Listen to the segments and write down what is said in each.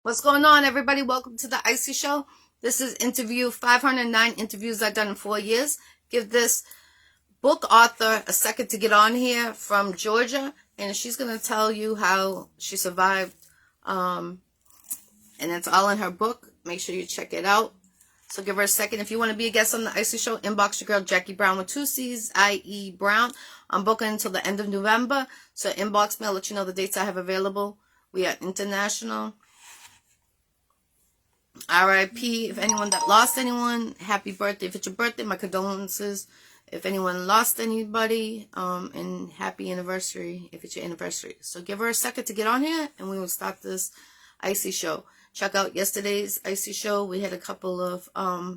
What's going on, everybody? Welcome to the Iccy Show. This is interview 509 interviews I've done in 4 years. Give this book author a second to get on here, from Georgia, and she's going to tell you how she survived. And it's all in her book. Make sure you check it out. So give her a second. If you want to be a guest on the Iccy Show, inbox your girl Jackie Brown with 2 C's, I-E Brown. I'm booking until the end of November. So inbox me. I'll let you know the dates I have available. We are international. R.I.P. if anyone that lost anyone. Happy birthday if it's your birthday. My condolences if anyone lost anybody. And happy anniversary if it's your anniversary. So give her a second to get on here, and we will start this Iccy Show. Check out yesterday's Iccy Show. We had a couple of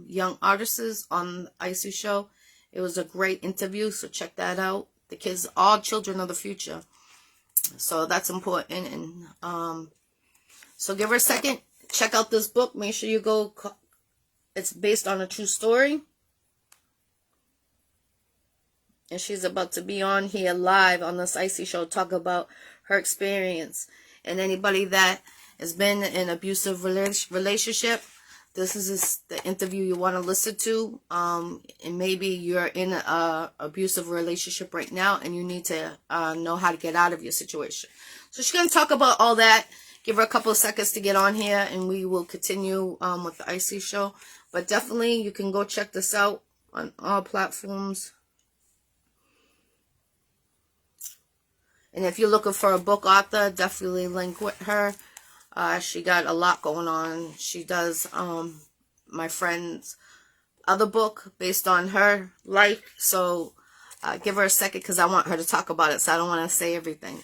young artists on the Iccy Show. It was a great interview, so check that out. The kids, all children of the future. So that's important. And so give her a second. Check out this book. Make sure you go. It's based on a true story. And she's about to be on here live on this Iccy Show, talk about her experience. And anybody that has been in an abusive relationship, this is the interview you want to listen to. And maybe you're in an abusive relationship right now, and you need to know how to get out of your situation. So she's going to talk about all that. Give her a couple of seconds to get on here, and we will continue with the Iccy Show. But definitely, you can go check this out on all platforms. And if you're looking for a book author, definitely link with her. She got a lot going on. She does my friend's other book based on her life. So give her a second, because I want her to talk about it, so I don't want to say everything.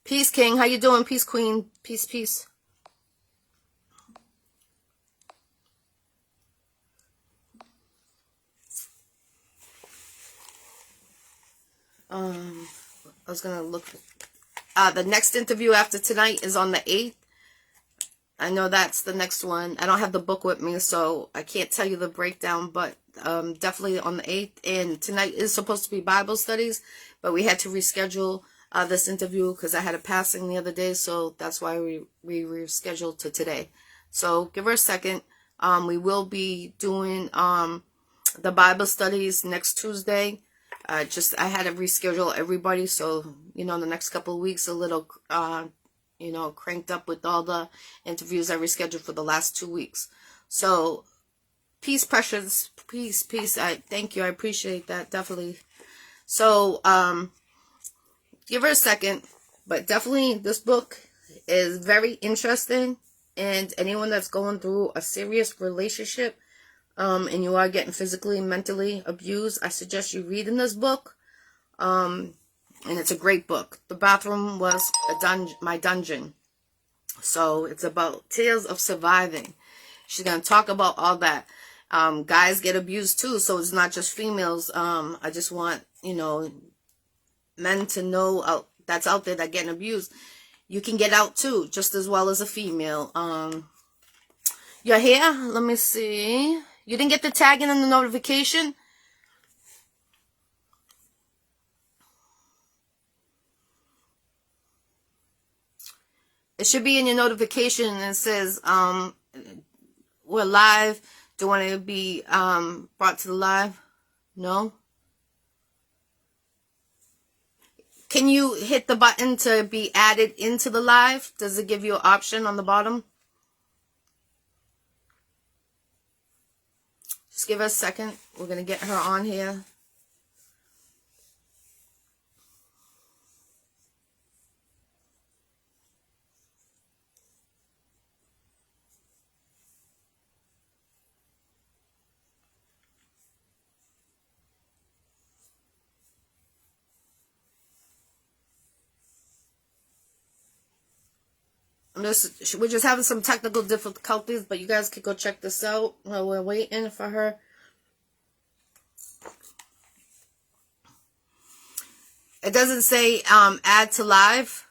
Peace, King. How you doing? Peace, Queen. Peace, peace. I was going to look. The next interview after tonight is on the 8th. I know that's the next one. I don't have the book with me, so I can't tell you the breakdown, but definitely on the 8th. And tonight is supposed to be Bible studies, but we had to reschedule this interview because I had a passing the other day, so that's why we rescheduled to today. So give her a second. We will be doing the Bible studies next Tuesday. I had to reschedule everybody, so the next couple of weeks a little cranked up with all the interviews I rescheduled for the last 2 weeks. So peace, precious, peace. I thank you. I appreciate that, definitely. So give her a second, but definitely this book is very interesting. And anyone that's going through a serious relationship, and you are getting physically and mentally abused, I suggest you reading this book. And it's a great book. The bathroom was my dungeon. So it's about tales of surviving. She's going to talk about all that. Guys get abused too, so it's not just females. I just want, men to know that's out there that getting abused. You can get out too, just as well as a female. You're here? Let me see. You didn't get the tagging and the notification? It should be in your notification, and it says, we're live. Do you want to be brought to the live? No? Can you hit the button to be added into the live? Does it give you an option on the bottom? Just give her a second. We're going to get her on here. We're just having some technical difficulties, but you guys can go check this out while we're waiting for her. It doesn't say add to live.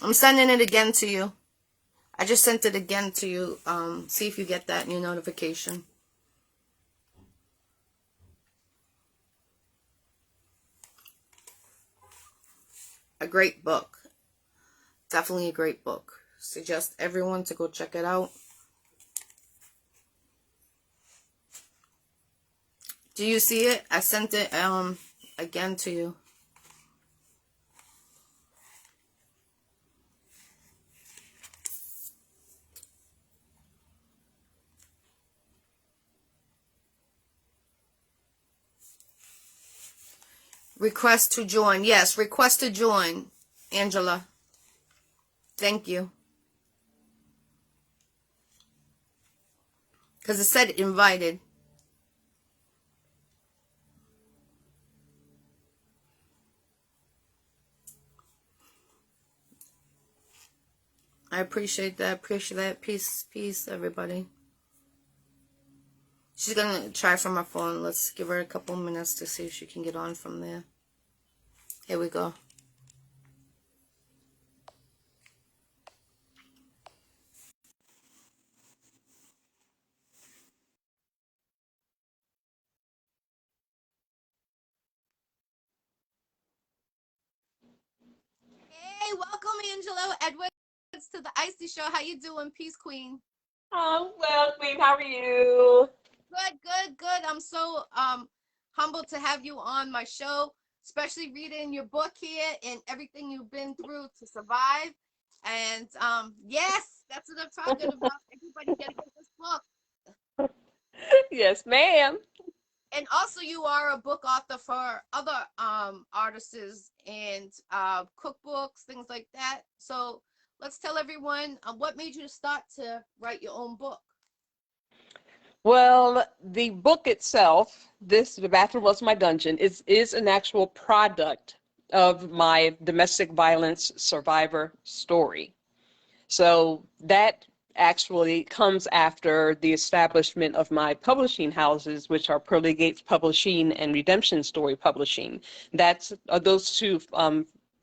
I'm sending it again to you. I just sent it again to you. See if you get that new notification. A great book. Definitely a great book. Suggest everyone to go check it out. Do you see it? I sent it again to you. Request to join. Yes, request to join, Angela. Thank you. Because it said invited. I appreciate that. Appreciate that. Peace, peace, everybody. She's going to try from her phone. Let's give her a couple minutes to see if she can get on from there. Here we go. Hey, welcome, Angelo Edwards, to the Iccy Show. How you doing, Peace Queen? Oh, well, Queen, how are you? Good, good, good. I'm so humbled to have you on my show, especially reading your book here and everything you've been through to survive. And yes, that's what I'm talking about. Everybody gotta get this book. Yes, ma'am. And also you are a book author for other artists and cookbooks, things like that. So let's tell everyone what made you start to write your own book. Well, the book itself, The Bathroom Was My Dungeon, is an actual product of my domestic violence survivor story. So that actually comes after the establishment of my publishing houses, which are Pearly Gates Publishing and Redemption Story Publishing. That's those two,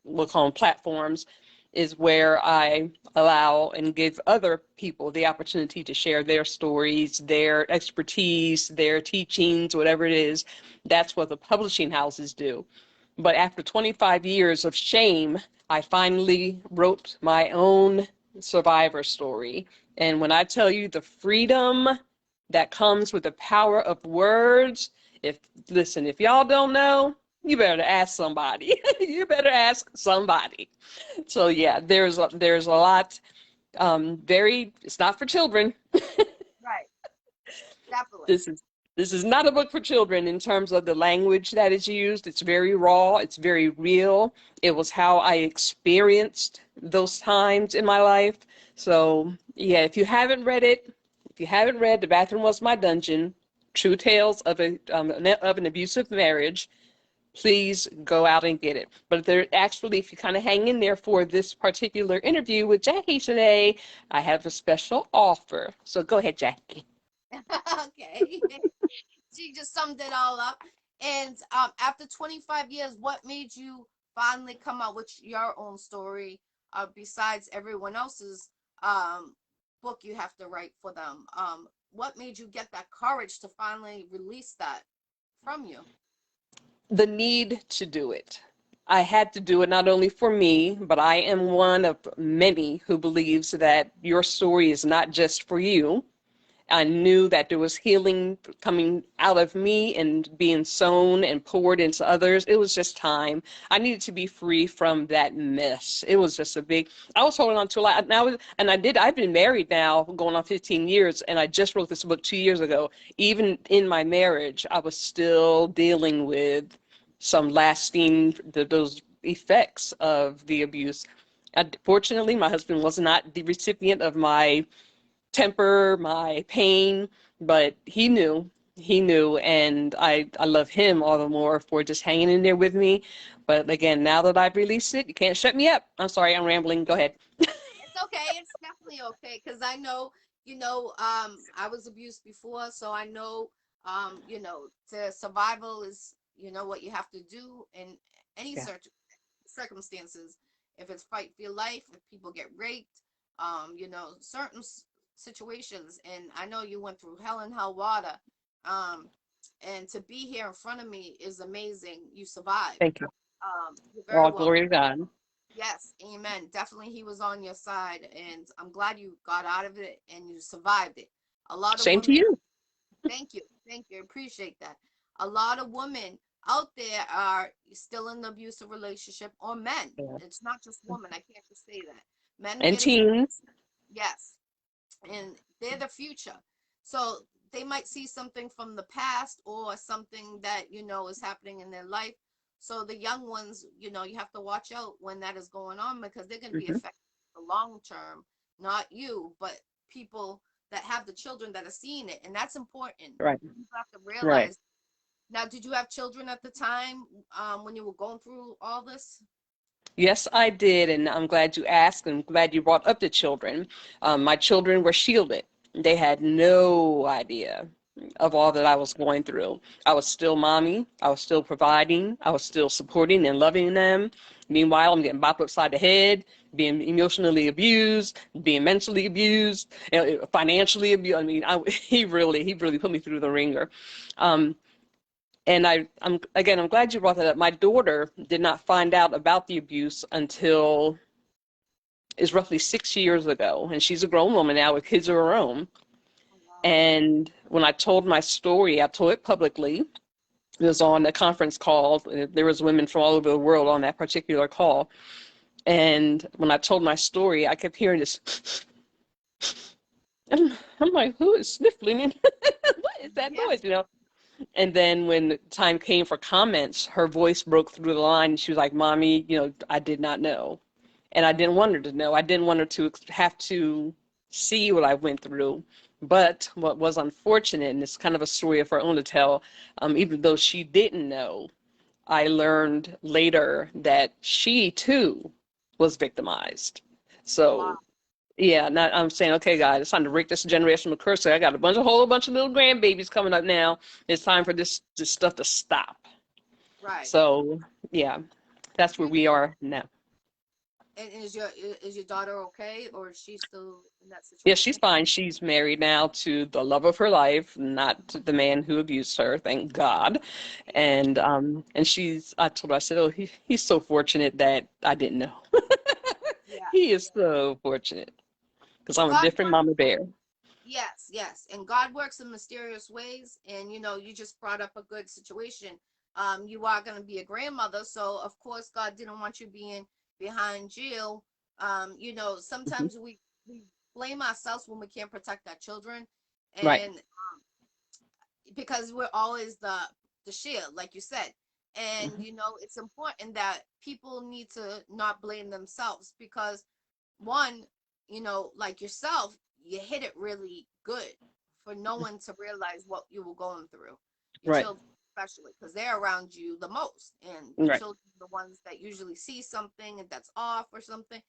we'll call them platforms, is where I allow and give other people the opportunity to share their stories, their expertise, their teachings, whatever it is. That's what the publishing houses do. But after 25 years of shame, I finally wrote my own survivor story. And when I tell you the freedom that comes with the power of words, if listen, if y'all don't know, you better ask somebody. You better ask somebody. So yeah, there's a lot. Very, it's not for children. Right, definitely. This is this is not a book for children in terms of the language that is used. It's very raw, it's very real. It was how I experienced those times in my life. So, yeah, if you haven't read The Bathroom Was My Dungeon, True Tales of an Abusive Marriage, please go out and get it. But there actually, if you kind of hang in there for this particular interview with Jackie today, I have a special offer. So go ahead, Jackie. Okay. She just summed it all up. And after 25 years, what made you finally come out with your own story besides everyone else's book you have to write for them? What made you get that courage to finally release that from you? The need to do it. I had to do it not only for me, but I am one of many who believes that your story is not just for you. I knew that there was healing coming out of me and being sown and poured into others. It was just time. I needed to be free from that mess. It was just a big, I was holding on to a lot. Now, and I've been married now going on 15 years, and I just wrote this book 2 years ago. Even in my marriage, I was still dealing with some lasting, those effects of the abuse. Fortunately, my husband was not the recipient of my temper, my pain, but he knew, and I love him all the more for just hanging in there with me. But again, now that I've released it, you can't shut me up. I'm sorry, I'm rambling. Go ahead. It's okay. It's definitely okay because I know, I was abused before, so I know, the survival is, what you have to do in any Yeah. circumstances. if it's fight for your life, if people get raped, you know, certain situations. And I know you went through hell and hell water. Um, and to be here in front of me is amazing. You survived. Thank you. You're very All welcome. glory to God. Yes, amen. Definitely, he was on your side, and I'm glad you got out of it and you survived it. A lot of Same to women, you. thank you, appreciate that. A lot of women out there are still in the abusive relationship, or men. Yeah. It's not just women. I can't just say that. Men And made a teens. yes, and they're the future. So they might see something from the past or something that, you know, is happening in their life. So the young ones, you know, you have to watch out when that is going on, because they're going to be Hmm. affected for long term, not you, but people that have the children that are seeing it. And that's important. Right. You have to Right. realize. Now, did you have children at the time, when you were going through all this? Yes, I did, and I'm glad you asked, and glad you brought up the children. My children were shielded. They had no idea of all that I was going through. I was still mommy. I was still providing. I was still supporting and loving them. Meanwhile, I'm getting bopped upside the head, being emotionally abused, being mentally abused, financially abused. I mean, he really put me through the ringer. Um, and I'm glad you brought that up. My daughter did not find out about the abuse until is roughly 6 years ago, and she's a grown woman now with kids of her own. Oh, wow. And when I told my story, I told it publicly. It was on a conference call. There was women from all over the world on that particular call. And when I told my story, I kept hearing this. And I'm like, who is sniffling? What is that Yeah. noise? And then when the time came for comments, her voice broke through the line. And she was like, Mommy, I did not know. And I didn't want her to know. I didn't want her to have to see what I went through. But what was unfortunate, and it's kind of a story of her own to tell, even though she didn't know, I learned later that she too was victimized. Wow. So yeah, not I'm saying, okay, guys, it's time to break this generational curse. I got whole bunch of little grandbabies coming up now. It's time for this stuff to stop. Right. So yeah, that's where You we are now. And is your daughter okay, or is she still in that Yeah, she's situation? fine. She's married now to the love of her life, not to the man who abused her, thank God. And I told her, I said, oh, he's so fortunate that I didn't know. Yeah. He is so fortunate because Well, I'm a God different works. mama bear. Yes, yes, and God works in mysterious ways. And you know, you just brought up a good situation. You are going to be a grandmother, so of course, God didn't want you being behind jail. You know, Mhm. sometimes we blame ourselves when we can't protect our children, Right. and because we're always the shield, like you said. And Hmm. you know, it's important that people need to not blame themselves, because one, you know, like yourself, you hit it really good for no one to realize what you were going through. Your Right. children, especially, because they're around you the most, and the Right. children are the ones that usually see something and that's off or something.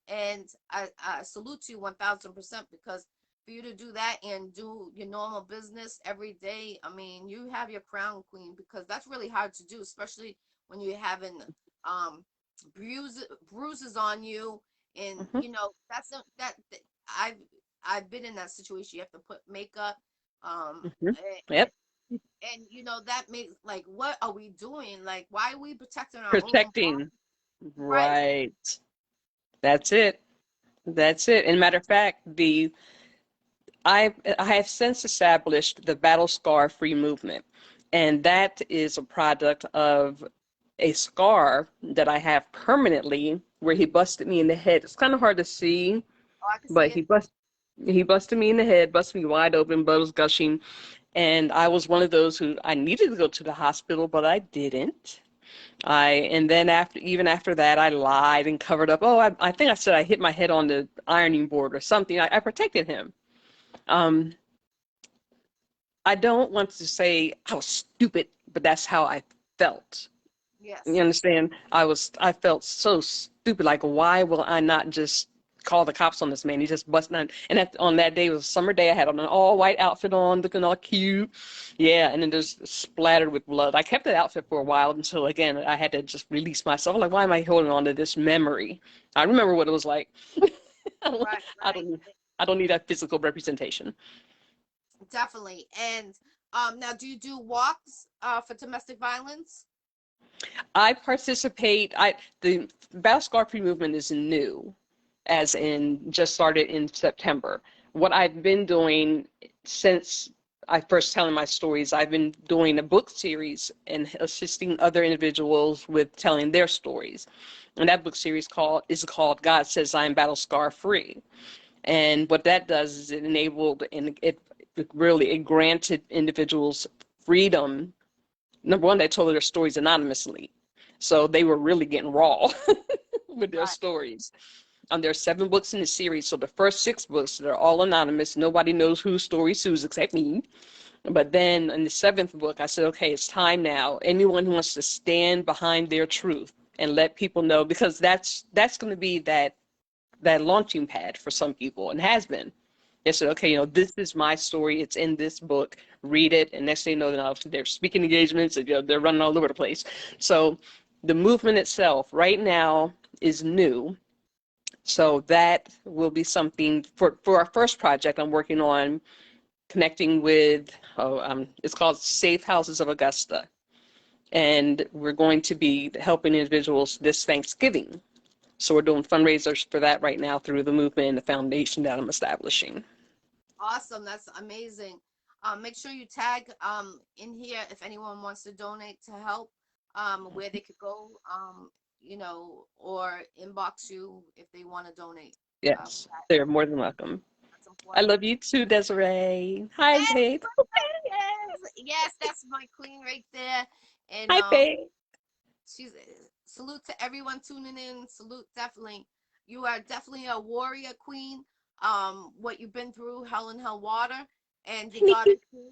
And I salute you 1000%, because for you to do that and do your normal business every day, I mean, you have your crown, queen, because that's really hard to do, especially when you're having um bruises on you. And Hmm. you know, that I've I've been in that situation. You have to put makeup, Hmm. and, Yep. you know, that makes, like, what are we doing? Like, why are we protecting our own Protecting. body? Right. Right. That's it. That's it. And matter of fact, I have since established the battle scar free movement, and that is a product of a scar that I have permanently where he busted me in the head. It's kind of hard to see, Oh, I can see but it. he busted me in the head, busted me wide open, blood was gushing, and I was one of those who I needed to go to the hospital, but I didn't. And then even after that, I lied and covered up. Oh, I think I said I hit my head on the ironing board or something. I protected him. Um, I don't want to say I was stupid, but that's how I felt. You Yes. understand? I felt so stupid. Like, why will I not just call the cops on this man. He just busted down. And on that day, it was a summer day. I had on an all white outfit on, looking all cute. Yeah, and then just splattered with blood. I kept that outfit for a while until, again, I had to just release myself. Like, why am I holding on to this memory? I remember what it was like. I don't, Right, I right. don't, I don't need that physical representation. Definitely. And now, do you do walks for domestic violence? I participate. The Battle Scar Free movement is new, as in just started in September. What I've been doing since I first telling my stories, I've been doing a book series and assisting other individuals with telling their stories. And that book series called God Says I Am Battle Scar Free. And what that does is it enabled and it granted individuals freedom. Number one, they told their stories anonymously. So they were really getting raw with their Right. stories. There's 7 books in the series. So the first 6 books, they're all anonymous. Nobody knows whose story sues except me. But then in the 7th book, I said, okay, it's time now. Anyone who wants to stand behind their truth and let people know, because that's going to be that launching pad for some people, and has been. They said, okay, this is my story. It's in this book. Read it. And next thing you know, they're speaking engagements, and they're running all over the place. So the movement itself right now is new. So that will be something for our first project I'm working on, connecting with, it's called Safe Houses of Augusta. And we're going to be helping individuals this Thanksgiving. So we're doing fundraisers for that right now through the movement and the foundation that I'm establishing. Awesome. That's amazing. Make sure you tag in here if anyone wants to donate to help, where they could go, or inbox you if they want to donate. Yes, they're more than welcome. That's I important. love you too, Desiree. Hi, Yes, babe. yes, yes, that's my queen right there. And Hi, babe. she's salute to everyone tuning in. Salute, definitely. You are definitely a warrior queen. What you've been through, hell and hell water, and you Hi, got Nikki. it through.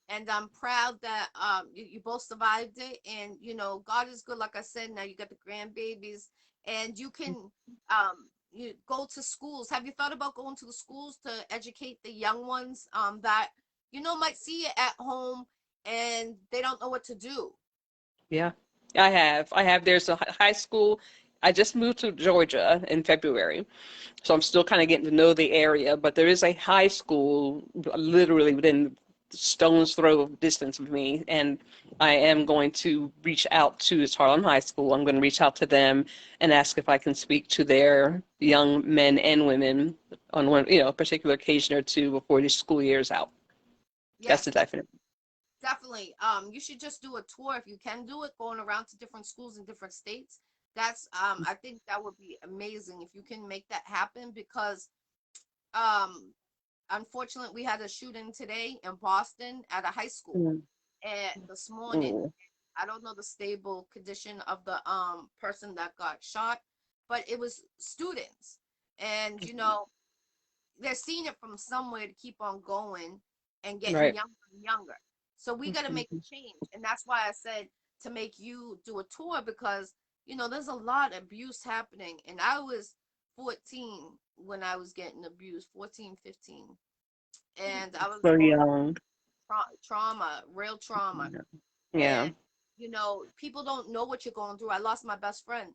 And I'm proud that you both survived it. And God is good. Like I said, now you got the grandbabies, and you can you go to schools. Have you thought about going to the schools to educate the young ones that might see it at home and they don't know what to do? Yeah, I have. There's a high school. I just moved to Georgia in February, so I'm still kind of getting to know the area, but there is a high school literally within stone's throw of distance of me, and I am going to reach out to, it's Harlem High School. I'm going to reach out to them and ask if I can speak to their young men and women on one, a particular occasion or two before the school year is out. That's Yes, the definite. definitely. You should just do a tour if you can do it, going around to different schools in different states. That's I think that would be amazing if you can make that happen because um unfortunately we had a shooting today in Boston at a high school Mm. and this morning. Mm. I don't know the stable condition of the person that got shot, but it was students. And they're seeing it from somewhere to keep on going and getting Right. younger and younger. So we got to make a change. And that's why I said to make you do a tour because, there's a lot of abuse happening. And I was 14 when I was getting abused, 14, 15. And I was So going through young. trauma, real trauma. Yeah. And, people don't know what you're going through. I lost my best friend,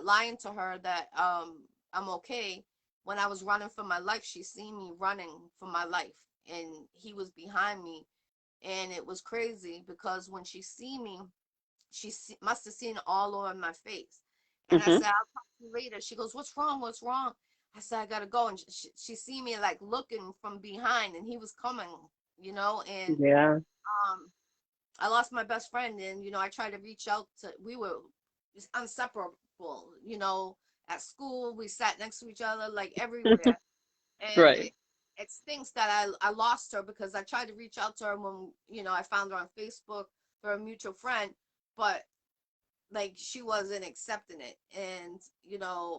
lying to her that I'm okay. When I was running for my life, she seen me running for my life, and he was behind me, and it was crazy because when she see me, must have seen it all over my face. And I Hmm. said, I'll talk to you later. She goes, what's wrong? What's wrong? I said, I gotta go. And she see me like looking from behind, and he was coming, and Yeah. um I lost my best friend, and I tried to reach out to. We were inseparable, at school we sat next to each other like everywhere, and Right. it stinks that I lost her because I tried to reach out to her when I found her on Facebook for a mutual friend, but like she wasn't accepting it. And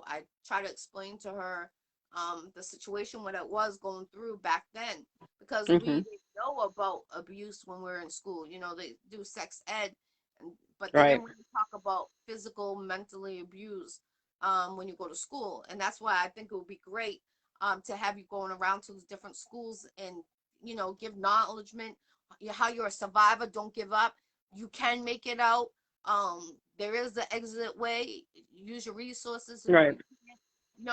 I try to explain to her the situation what it was going through back then because we Hmm. didn't know about abuse when we were in school. They do sex ed, but they Right. didn't really talk about physical mentally abuse when you go to school. And that's why I think it would be great to have you going around to the different schools and, give acknowledgement, how you're a survivor. Don't give up. You can make it out. There is the exit way. Use your resources. Right.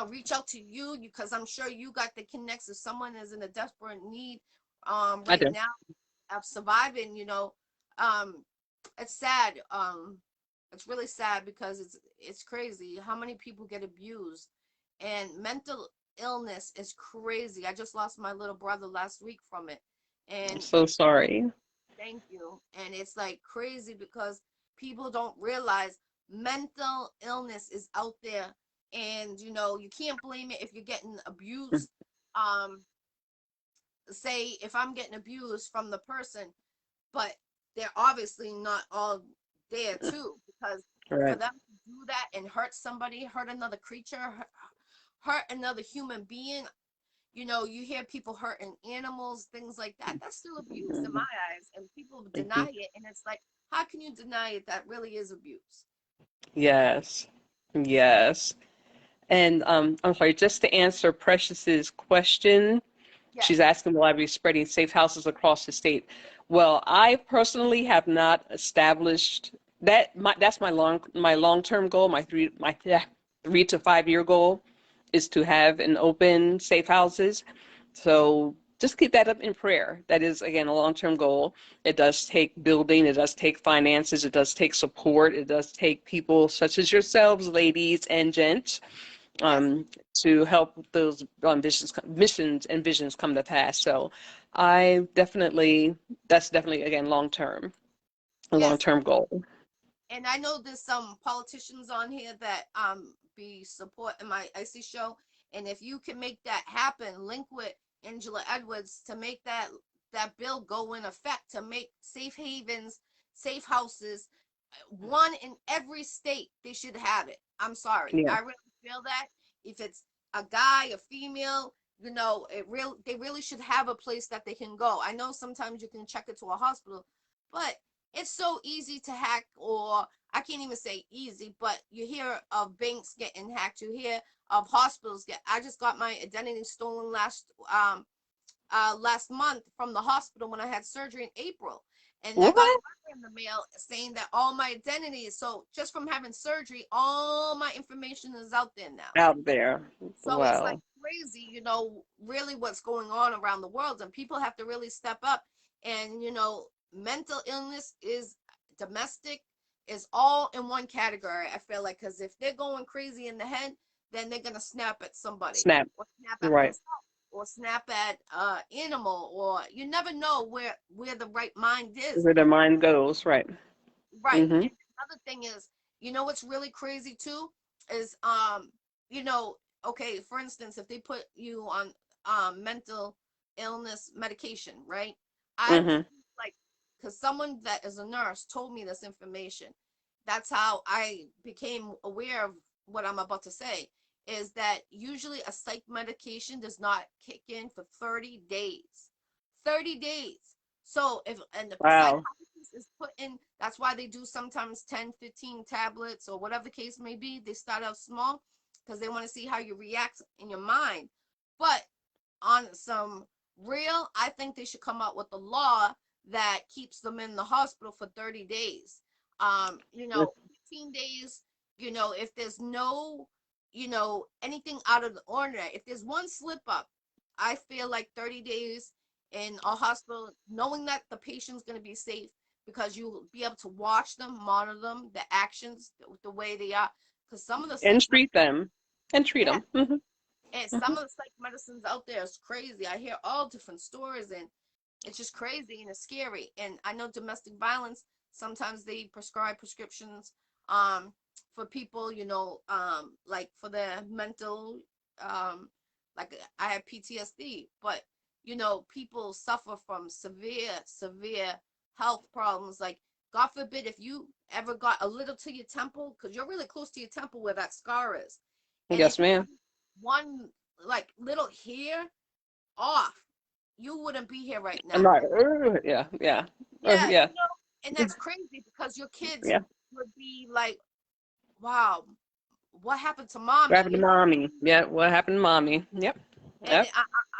Reach out to you, because I'm sure you got the connects if someone is in a desperate need I right do. now of surviving. It's sad. It's really sad, because it's crazy how many people get abused, and mental illness is crazy. I just lost my little brother last week from it, I'm and so sorry. thank you. And it's like crazy because people don't realize mental illness is out there, and you can't blame it if you're getting abused. Um, say if I'm getting abused from the person, but they're obviously not all there too, because for Right. them to do that and hurt somebody, hurt another creature, hurt another human being, you hear people hurting animals, things like that. That's still abuse in my eyes, and people deny it. And it's like, how can you deny it? That really is abuse. Yes. Yes. And I'm sorry, just to answer Precious's question, she's Yes, asking, will I be spreading safe houses across the state? Well, I personally have not established that. That's my long-term goal. My 3 to 5 year goal is to have an open safe houses. So just keep that up in prayer. That is, again, a long-term goal. It does take building, it does take finances, it does take support, it does take people such as yourselves, ladies and gents, yes, um, to help those missions and visions come to pass. So I definitely, that's definitely, again, a yes. long-term goal. And I know there's some politicians on here that be supporting my Iccy Show. And if you can make that happen, link with Angela Edwards to make that bill go in effect, to make safe havens, safe houses, one in every state. They should have it. I'm sorry, Yeah. I really feel that if it's a guy, a female, they really should have a place that they can go. I know sometimes you can check it to a hospital, but it's so easy to hack. Or I can't even say easy, but you hear of banks getting hacked, you hear of hospitals get. I just got my identity stolen last month from the hospital when I had surgery in April. And I got a What? letter in the mail saying that all my identities, so just from having surgery, all my information is out there now. Out there. So it's like Wow. crazy, really what's going on around the world. And people have to really step up. And, mental illness is domestic, is all in one category, I feel like, because if they're going crazy in the head, then they're going to snap at somebody, Snap. or snap at Right. themselves, or snap at animal, or you never know where the right mind is. Where the mind goes. Right. Right. Mm-hmm. And another thing is, what's really crazy too is you know, okay, for instance, if they put you on mental illness medication, right? I Mm-hmm. believe, like, because someone that is a nurse told me this information. That's how I became aware of what I'm about to say, is that usually a psych medication does not kick in for 30 days. 30 days. So if and the Wow. psychologist is put in, that's why they do sometimes 10, 15 tablets or whatever the case may be. They start out small because they want to see how you react in your mind. But on some real, I think they should come out with a law that keeps them in the hospital for 30 days. 15 days, if there's no, anything out of the ordinary, if there's one slip up, I feel like 30 days in a hospital, knowing that the patient's going to be safe, because you'll be able to watch them, monitor them, the actions, the way they are. Because some of the And psych, treat them. And treat yeah, them. Mm-hmm. and Mm-hmm. some of the psych medicines out there is crazy. I hear all different stories, and it's just crazy and it's scary. And I know domestic violence, sometimes they prescribe prescriptions for people, like for their mental, like I have PTSD, but people suffer from severe health problems. Like, God forbid, if you ever got a little to your temple, because you're really close to your temple where that scar is, and if Yes, ma'am. one like little hair off, you wouldn't be here right I'm now. not. Yeah. Yeah. Yeah, Yeah. and that's crazy because your kids Yeah. would be like, wow, what happened to What mommy? happened to mommy? Yeah, what happened to mommy? Yep. And Yep.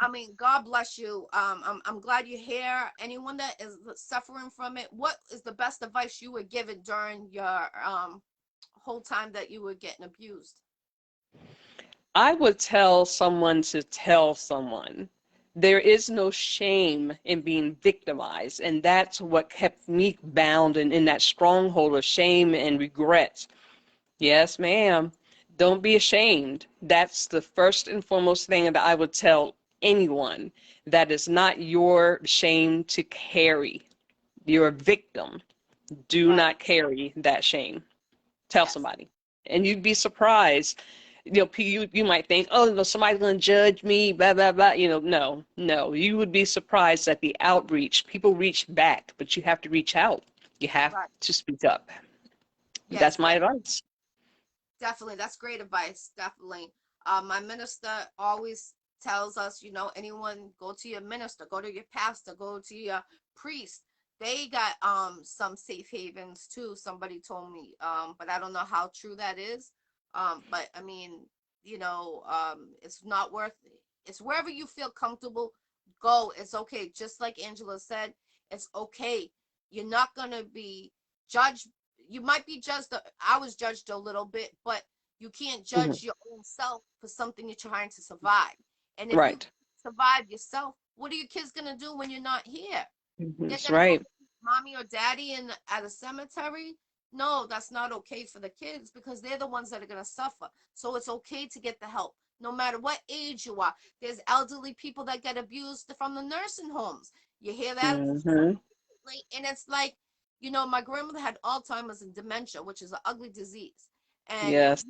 I mean, God bless you. I'm glad you're here. Anyone that is suffering from it, what is the best advice you were given during your whole time that you were getting abused? I would tell someone to tell someone. There is no shame in being victimized, and that's what kept me bound and in that stronghold of shame and regret. Yes, ma'am. Don't be ashamed. That's the first and foremost thing that I would tell anyone. That is not your shame to carry. You're a victim. Do Right. not carry that shame. Tell Yes. somebody. And you'd be surprised. You might think, oh, no, somebody's going to judge me, blah, blah, blah. No, no. You would be surprised at the outreach. People reach back, but you have to reach out. You have Right. to speak up. That's Yes. my advice. Definitely. That's great advice. Definitely. My minister always tells us, anyone, go to your minister, go to your pastor, go to your priest. They got some safe havens too. Somebody told me. But I don't know how true that is. But I mean, it's not worth it. It's wherever you feel comfortable, go. It's okay. Just like Angela said, it's okay. You're not gonna be judged. You might be judged. I was judged a little bit, but you can't Mhm. judge your own self for something you're trying to survive. And if you Right. survive yourself, what are your kids gonna do when you're not here? They're That's gonna go right. see mommy or daddy in at a cemetery. No, that's not okay for the kids because they're the ones that are gonna suffer. So it's okay to get the help, no matter what age you are. There's elderly people that get abused from the nursing homes. You hear that Hmm. and it's like, my grandmother had Alzheimer's and dementia, which is an ugly disease, and Yes.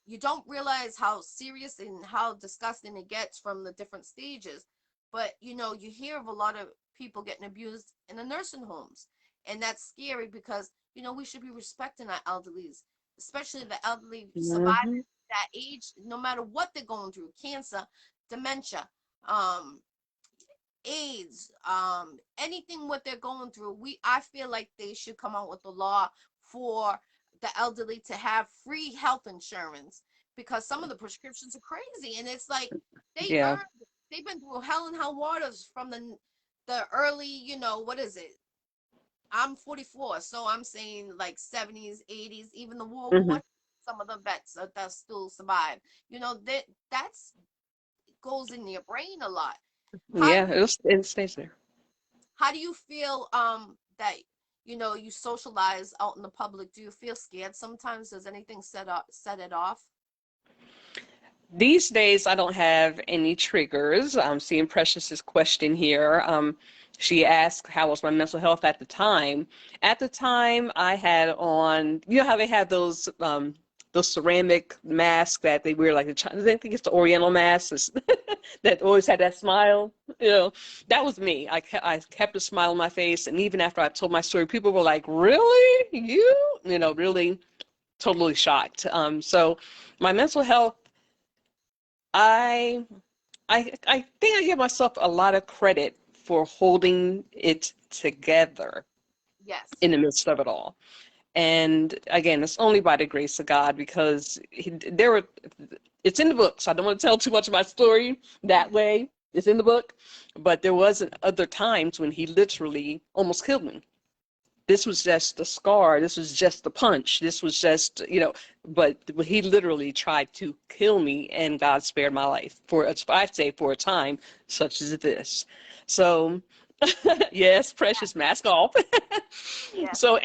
you don't realize how serious and how disgusting it gets from the different stages. But you hear of a lot of people getting abused in the nursing homes, and that's scary because we should be respecting our elderlies, especially the elderly Hmm. survivors that age, no matter what they're going through, cancer, dementia, um AIDS, anything what they're going through. I feel like they should come out with a law for the elderly to have free health insurance because some of the prescriptions are crazy, and it's like they Yeah. earned, they've been through hell and high waters from the early, what is it? I'm 44, so I'm saying like 70s, 80s, even the World Hmm. War. Some of the vets that still survive. That's goes in your brain a lot. How Yeah. It stays there. How do you feel that you socialize out in the public? Do you feel scared sometimes? Does anything set it off? These days, I don't have any triggers. I'm seeing Precious's question here. She asked how was my mental health at the time. At the time, I had on, you know how they have those ceramic masks that they wear, like I think it's the Oriental masks that always had that smile. That was me. I kept a smile on my face, and even after I told my story, people were like, "Really, you?" Really, totally shocked. So my mental health. I I think I give myself a lot of credit for holding it together Yes. in the midst of it all. And again, it's only by the grace of God because it's in the book, so I don't want to tell too much of my story that way. It's in the book, but there was other times when he literally almost killed me. This was just the scar. This was just the punch. This was just, but he literally tried to kill me, and God spared my life I'd say for a time such as this. So, yes, precious mask off. Yeah. So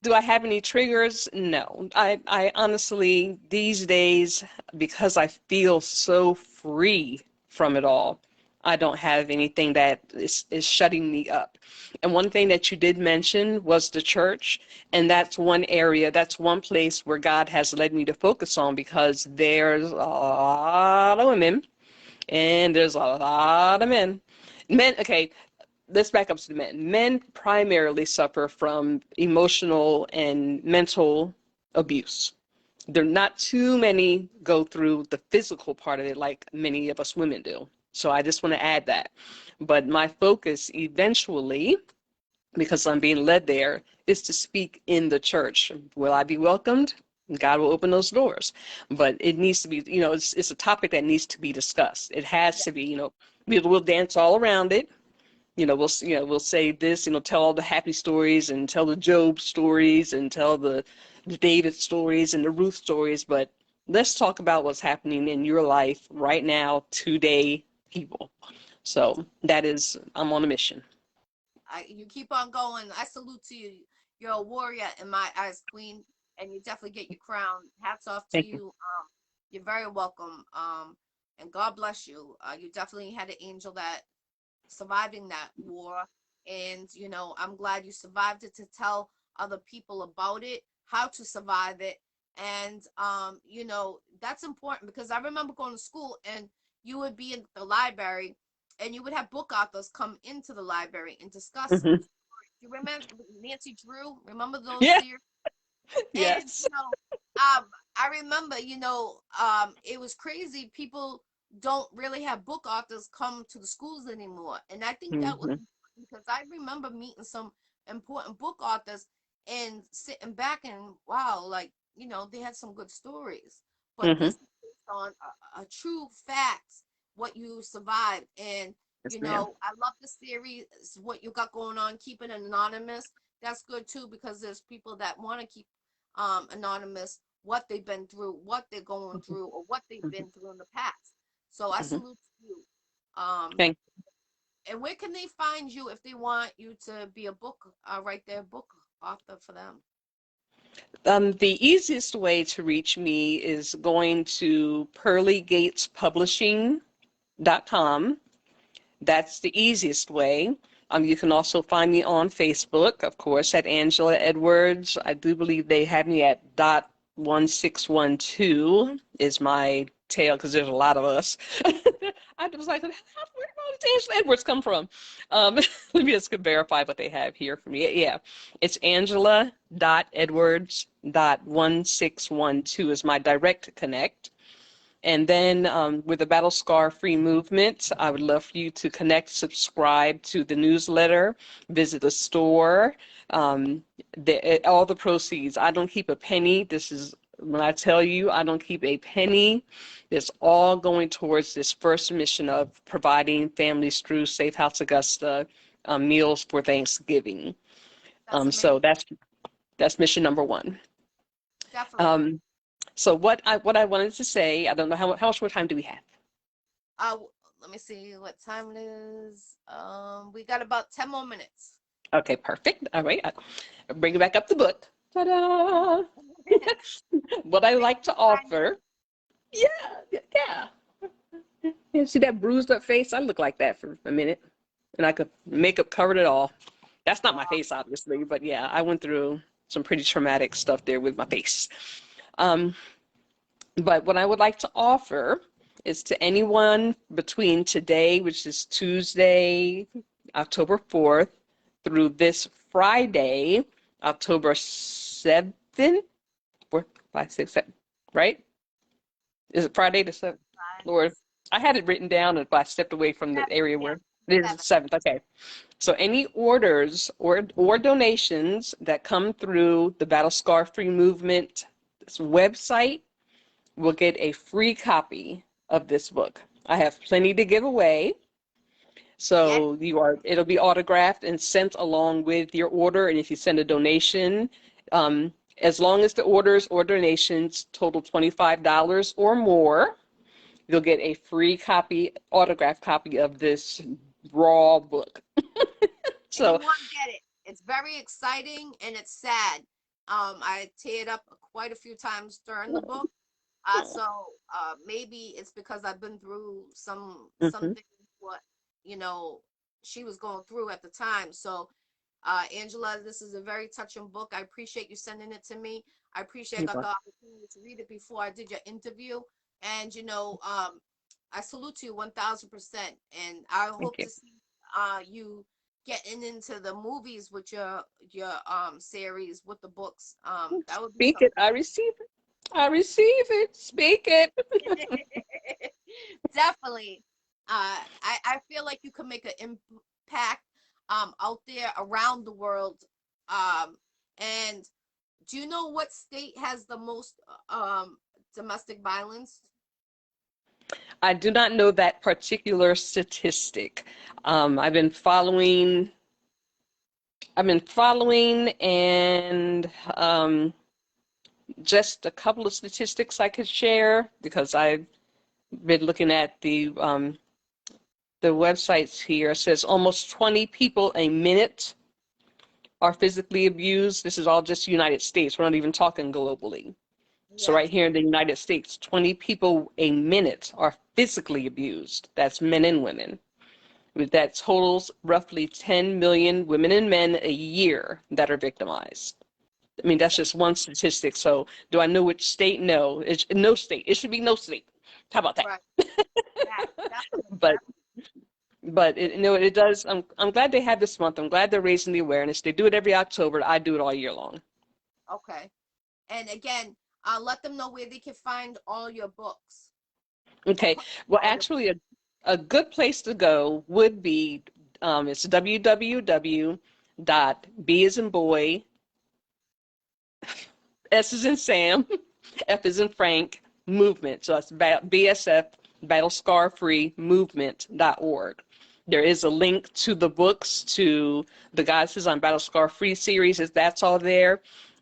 do I have any triggers? No. I honestly, these days, because I feel so free from it all, I don't have anything that is shutting me up. And one thing that you did mention was the church. And that's one place where God has led me to focus on because there's a lot of women and there's a lot of men. Men, okay, let's back up to the men. Men primarily suffer from emotional and mental abuse. There are not too many go through the physical part of it like many of us women do. So I just want to add that. But my focus eventually, because I'm being led there, is to speak in the church. Will I be welcomed? God will open those doors. But it needs to be, it's a topic that needs to be discussed. It has Yeah. to be, we'll dance all around it. We'll say this, tell all the happy stories and tell the Job stories and tell the David stories and the Ruth stories, but let's talk about what's happening in your life right now, today, people. So I'm on a mission. You keep on going. I salute to you. You're a warrior in my eyes, Queen, and you definitely get your crown. Hats off to Thank you. you. You're very welcome. And God bless you. You definitely had an angel that surviving that war, and I'm glad you survived it to tell other people about it, how to survive it. And that's important because I remember going to school and you would be in the library and you would have book authors come into the library and discuss. Hmm. You remember Nancy Drew? Remember those Yeah. series? And Yes. I remember, it was crazy. People don't really have book authors come to the schools anymore, and I think that was Hmm. important because I remember meeting some important book authors and sitting back and wow, like they had some good stories. But Hmm. this is based on a true facts, what you survived, and Yes, ma'am. I love the series. What you got going on, keep it anonymous. That's good too because there's people that want to keep anonymous what they've been through, what they're going through, or what they've Hmm. been through in the past. So I Hmm. salute you. Um, Thank and where can they find you if they want you to be a book, write their book author for them? The easiest way to reach me is going to pearlygatespublishing.com. That's the easiest way. You can also find me on Facebook, of course, at Angela Edwards. I do believe they have me at dot 1612 is my tail because there's a lot of us. I was like, where did Angela Edwards come from? Let me just verify what they have here for me. Yeah, it's Angela.Edwards.1612 is my direct connect. And then with the Battle Scar Free Movement, I would love for you to connect, subscribe to the newsletter, visit the store. Um, all the proceeds, I don't keep a penny. This is when I tell you I don't keep a penny. It's all going towards this first mission of providing families through Safe House Augusta meals for Thanksgiving. That's So amazing. that's mission number one. Definitely. Um, so what I wanted to say, I don't know how much more time do we have? Uh, Let me see what time it is. We got about 10 more minutes. Okay, perfect. All right, I bring back up the book. Ta-da! What I They like to can find you. offer. Yeah, yeah. You see that bruised up face? I look like that for a minute, and I could makeup covered it all. That's not my Wow. face, obviously, but yeah, I went through some pretty traumatic stuff there with my face. Um, but what I would like to offer is to anyone between today, which is Tuesday, October 4th, through this Friday, October 7th, 4th, 5th, 6th, 7th, right? Is it Friday the 7th? Five, Lord, I had it written down, but I stepped away from the seven. area Yeah, where it is the 7. 7th. Okay. So any orders or donations that come through the Battle Scar Free Movement website will get a free copy of this book. I have plenty to give away. Yes. So it'll be autographed and sent along with your order. And if you send a donation, as long as the orders or donations total $25 or more, you'll get a free copy, autographed copy of this raw book. And you So, want to get it. It's very exciting and it's sad. I teared up quite a few times during the book. Maybe it's because I've been through mhm, something what you know she was going through at the time. So, Angela, this is a very touching book. I appreciate you sending it to me. I appreciate I got the opportunity to read it before I did your interview, and I salute you 1,000%. And I thank hope you. to see you getting into the movies with your series with the books. That would be Speak it. something. I receive it. I receive it. Speak it. Definitely. I feel like you can make an impact out there around the world. And Do you know what state has the most domestic violence? I do not know that particular statistic. I've been following. And just a couple of statistics I could share because I've been looking at the websites here. It says almost 20 people a minute are physically abused. This is all just United States. We're not even talking globally. So Yes. right here in the United States, 20 people a minute are physically abused. That's men and women. That totals roughly 10 million women and men a year that are victimized. I mean, that's just one statistic. So do I know which state? No, it's no state. It should be no state. How about that? Right. Yes, definitely. But it, it does. I'm glad they have this month. I'm glad they're raising the awareness. They do it every October. I do it all year long. Okay. And again, let them know where they can find all your books. Or Okay. put Well, all your actually, a good place to go would be it's www.b as in boy, S is in Sam, F is in Frank, movement. So that's BSF, Battle Scar Free Movement.org. There is a link to the books, to the Goddesses on Battle Scar Free series, if that's all there.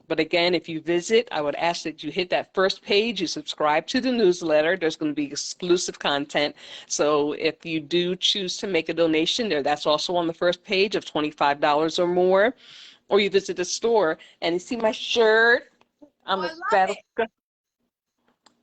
But again, if you visit, I would ask that you hit that first page, you subscribe to the newsletter. There's going to be exclusive content. So if you do choose to make a donation there, that's also on the first page of $25 or more. Or you visit the store and you see my shirt. Oh, I'm I a love battle, it.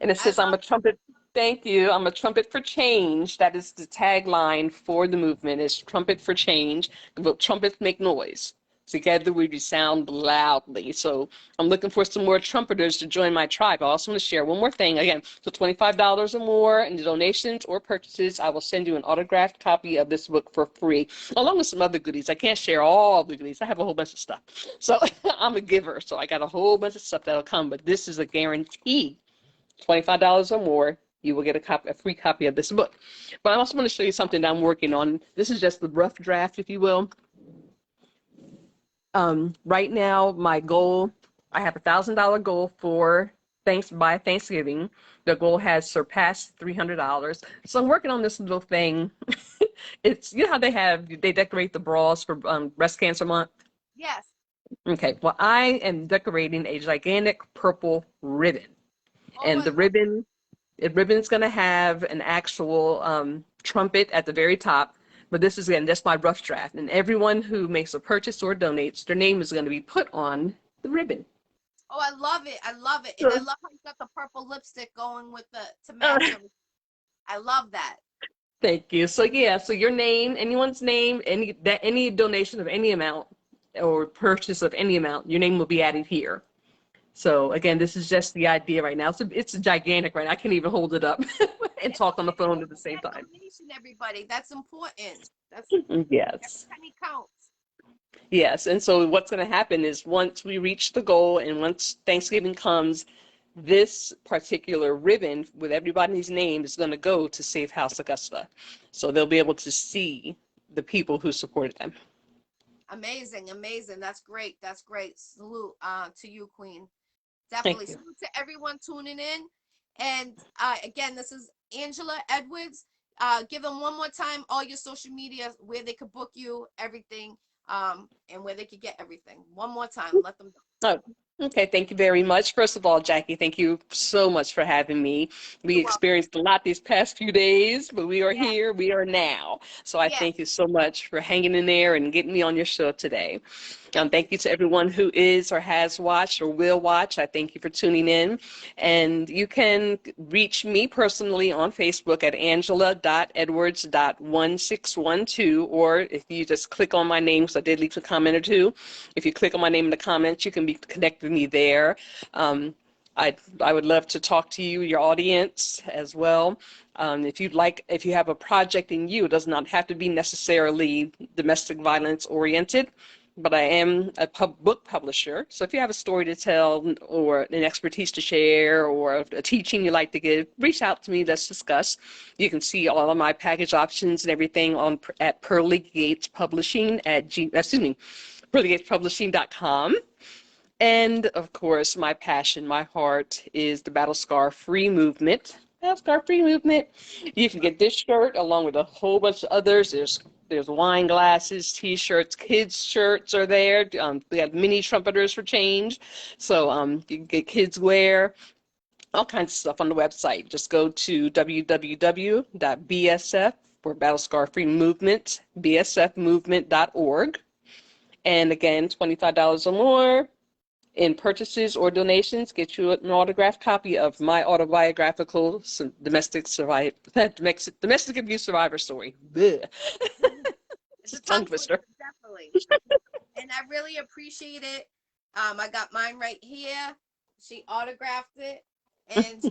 and it I says, I'm love a trumpet. Thank you. I'm a trumpet for change. That is the tagline for the movement, is trumpet for change. But trumpets make noise. Together we resound loudly. So I'm looking for some more trumpeters to join my tribe. I also want to share one more thing. Again, so $25 or more in donations or purchases, I will send you an autographed copy of this book for free, along with some other goodies. I can't share all the goodies. I have a whole bunch of stuff. So I'm a giver. So I got a whole bunch of stuff that'll come, but this is a guarantee. $25 or more, you will get a free copy of this book. But I also want to show you something that I'm working on. This is just the rough draft, if you will. Right now, my goal, I have $1,000 goal for by Thanksgiving. The goal has surpassed $300. So I'm working on this little thing. It's, you know how they decorate the bras for Breast Cancer Month? Yes. Okay, well, I am decorating a gigantic purple ribbon. Oh, And I the love it. ribbon's going to have an actual trumpet at the very top. But this is, again, just my rough draft. And everyone who makes a purchase or donates, their name is going to be put on the ribbon. Oh, I love it. I love it. And I So, love how you got the purple lipstick going with the to uh, match everything. I love that. thank you. So yeah, so your name, anyone's name, any donation of any amount or purchase of any amount, your name will be added here. So again, this is just the idea right now. So it's gigantic, right? I can't even hold it up and It's talk on the okay. phone Don't at the same forget time. donation, everybody. That's important. That's every Yes. penny counts. Yes, and so what's going to happen is once we reach the goal and once Thanksgiving comes, this particular ribbon with everybody's name is going to go to Safe House Augusta. So they'll be able to see the people who supported them. Amazing, amazing. That's great. That's great. Salute to you, Queen. Thank Definitely you. salute to everyone tuning in. And again, this is Angela Edwards. Give them one more time all your social media, where they could book you, everything, and where they could get everything. One more time, let them know. Oh, okay. Thank you very much. First of all, Jackie, thank you so much for having me. We You're welcome. experienced a lot these past few days, but we are Yeah, here. We are now. So I yeah. thank you so much for hanging in there and getting me on your show today. Thank you. Thank you to everyone who is or has watched or will watch. I thank you for tuning in. And you can reach me personally on Facebook at angela.edwards.1612, or if you just click on my name, because I did leave a comment or two. If you click on my name in the comments, you can be connected with me there. Um, I would love to talk to you, your audience as well. If you have a project in you, it does not have to be necessarily domestic violence oriented, but I am a book publisher. So if you have a story to tell or an expertise to share or a teaching you like to give, reach out to me. Let's discuss. You can see all of my package options and everything at Pearly Gates Publishing at pearlygatespublishing.com. And of course, my passion, my heart is the Battle Scar Free Movement. Battle Scar Free Movement. You can get this shirt along with a whole bunch of others. There's wine glasses, t-shirts, kids' shirts are there. We have mini trumpeters for change. So you can get kids wear, all kinds of stuff on the website. Just go to www.bsf for Battle Scar Free Movement, bsfmovement.org. And again, $25 or more in purchases or donations get you an autographed copy of my autobiographical domestic abuse survivor story. Blech. It's It's a a tongue tongue twister, twister. definitely. And I really appreciate it. I got mine right here. She autographed it, and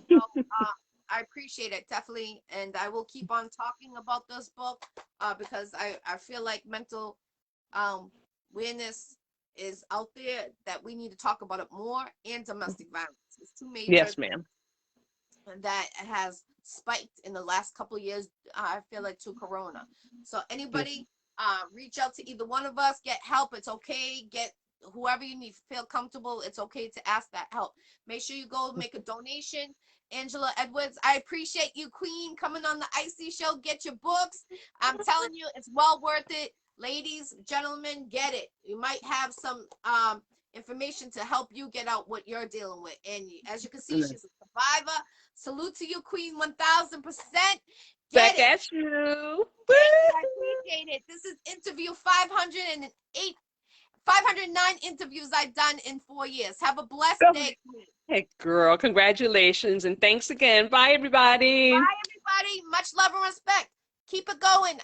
I appreciate it definitely. And I will keep on talking about this book because I feel like mental um, awareness is out there that we need to talk about it more, and domestic violence. It's two major Yes, ma'am. that has spiked in the last couple of years. I feel like to Corona. So Yes. anybody, reach out to either one of us. Get help. It's okay. Get whoever you need. Feel comfortable. It's okay to ask that help. Make sure you go make a donation. Angela Edwards, I appreciate you, Queen, coming on the Iccy Show. Get your books. I'm telling you, it's well worth it. Ladies, gentlemen, get it. You might have some information to help you get out what you're dealing with. And as you can see, she's a survivor. Salute to you, Queen, 1000%. Get Back it. at you. Thank you. I appreciate it. This is interview 508, 509 interviews I've done in 4 years. Have a blessed Woo! day, Queen. Hey, girl, congratulations and thanks again. Bye, everybody. Bye, everybody. Much love and respect. Keep it going.